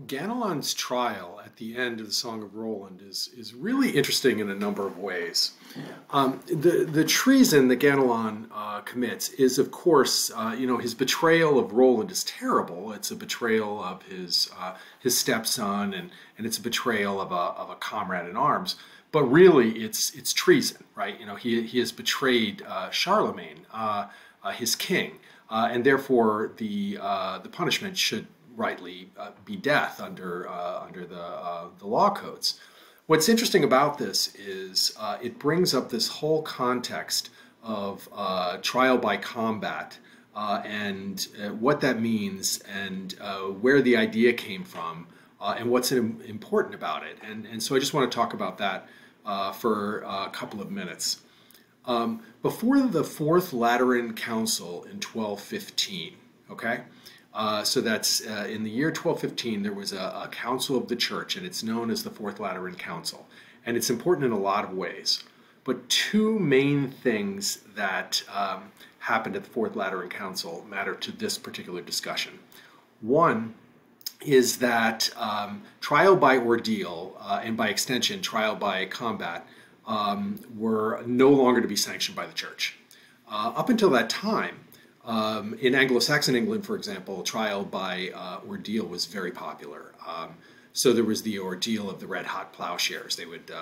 Ganelon's trial at the end of the Song of Roland is really interesting in a number of ways. The treason that Ganelon commits is, of course, his betrayal of Roland is terrible. It's a betrayal of his stepson, and it's a betrayal of a comrade in arms. But really, it's treason, right? He has betrayed Charlemagne, his king, and therefore the punishment should rightly be death under the law codes. What's interesting about this is it brings up this whole context of trial by combat and what that means, and where the idea came from, and what's important about it. And so I just want to talk about that for a couple of minutes. Before the Fourth Lateran Council in 1215, okay? So that's in the year 1215, there was a council of the church, and it's known as the Fourth Lateran Council. And it's important in a lot of ways. But two main things that happened at the Fourth Lateran Council matter to this particular discussion. One is that trial by ordeal, and by extension, trial by combat, were no longer to be sanctioned by the church. Up until that time, in Anglo-Saxon England, for example, trial by ordeal was very popular. So there was the ordeal of the red-hot plowshares. They would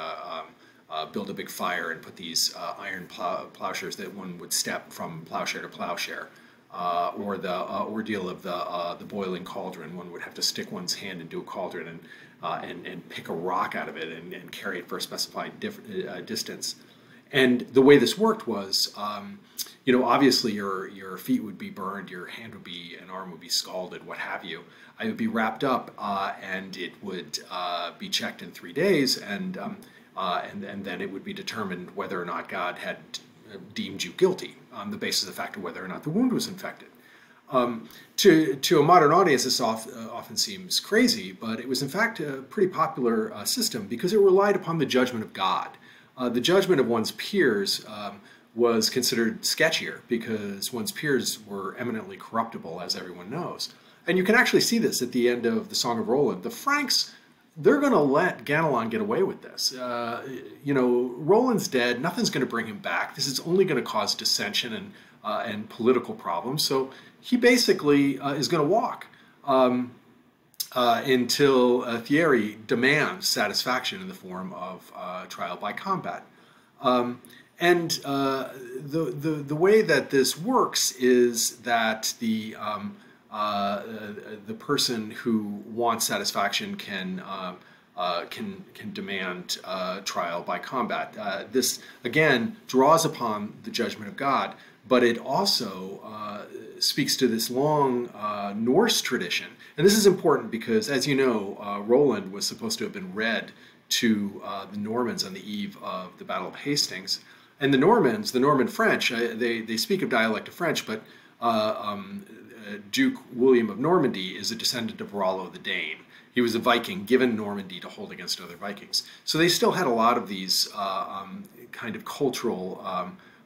build a big fire and put these iron plowshares that one would step from plowshare to plowshare. Or the ordeal of the boiling cauldron. One would have to stick one's hand into a cauldron and pick a rock out of it and carry it for a specified distance. And the way this worked was, obviously your feet would be burned, your hand would be, an arm would be scalded, what have you. I would be wrapped up, and it would be checked in 3 days, and then it would be determined whether or not God had deemed you guilty on the basis of the fact of whether or not the wound was infected. To a modern audience, this often seems crazy, but it was in fact a pretty popular system because it relied upon the judgment of God. The judgment of one's peers was considered sketchier because one's peers were eminently corruptible, as everyone knows. And you can actually see this at the end of the Song of Roland. The Franks, they're going to let Ganelon get away with this. Roland's dead. Nothing's going to bring him back. This is only going to cause dissension and political problems. So he basically is going to walk until Thierry demands satisfaction in the form of trial by combat. The way that this works is that the person who wants satisfaction can demand trial by combat. This again draws upon the judgment of God, but it also speaks to this long Norse tradition. And this is important because, as you know, Roland was supposed to have been read to the Normans on the eve of the Battle of Hastings. And the Normans, the Norman French, they speak of dialect of French, but Duke William of Normandy is a descendant of Rollo the Dane. He was a Viking given Normandy to hold against other Vikings. So they still had a lot of these kind of cultural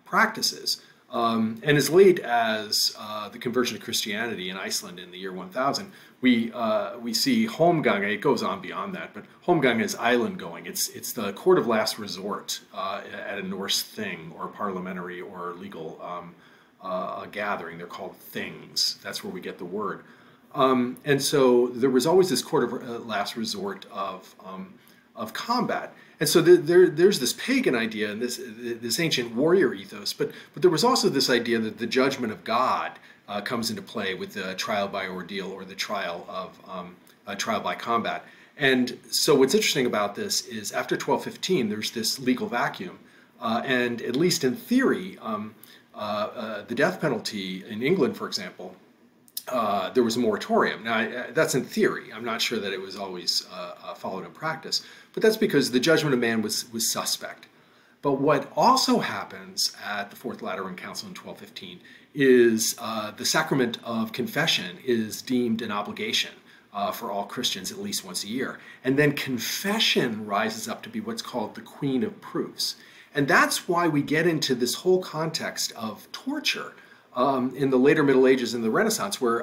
practices. And as late as the conversion to Christianity in Iceland in the year 1000, we see holmgange. It goes on beyond that, but holmgange is island going. It's the court of last resort at a Norse thing or parliamentary or legal gathering. They're called things. That's where we get the word. And so there was always this court of last resort of combat. And so there's this pagan idea and this ancient warrior ethos, but there was also this idea that the judgment of God comes into play with the trial by ordeal or the trial by combat. And so what's interesting about this is after 1215, there's this legal vacuum, and at least in theory, the death penalty in England, for example, there was a moratorium. Now, that's in theory. I'm not sure that it was always followed in practice, but that's because the judgment of man was suspect. But what also happens at the Fourth Lateran Council in 1215 is the sacrament of confession is deemed an obligation for all Christians at least once a year. And then confession rises up to be what's called the queen of proofs. And that's why we get into this whole context of torture in the later Middle Ages and the Renaissance, where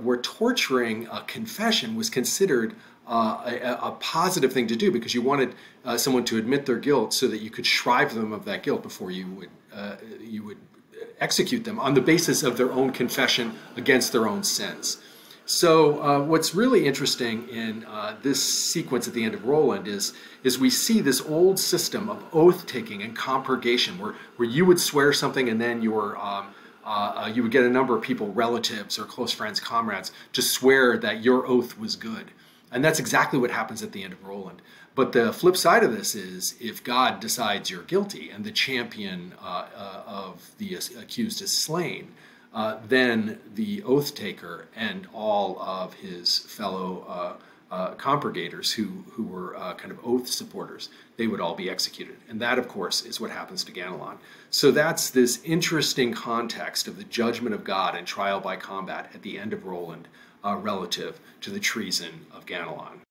where torturing a confession was considered a positive thing to do, because you wanted someone to admit their guilt so that you could shrive them of that guilt before you would execute them on the basis of their own confession against their own sins. So what's really interesting in this sequence at the end of Roland is we see this old system of oath-taking and compurgation, where you would swear something and then you would get a number of people, relatives or close friends, comrades, to swear that your oath was good. And that's exactly what happens at the end of Roland. But the flip side of this is, if God decides you're guilty and the champion of the accused is slain, then the oath taker and all of his fellow compurgators who were kind of oath supporters, they would all be executed. And that, of course, is what happens to Ganelon. So that's this interesting context of the judgment of God and trial by combat at the end of Roland relative to the treason of Ganelon.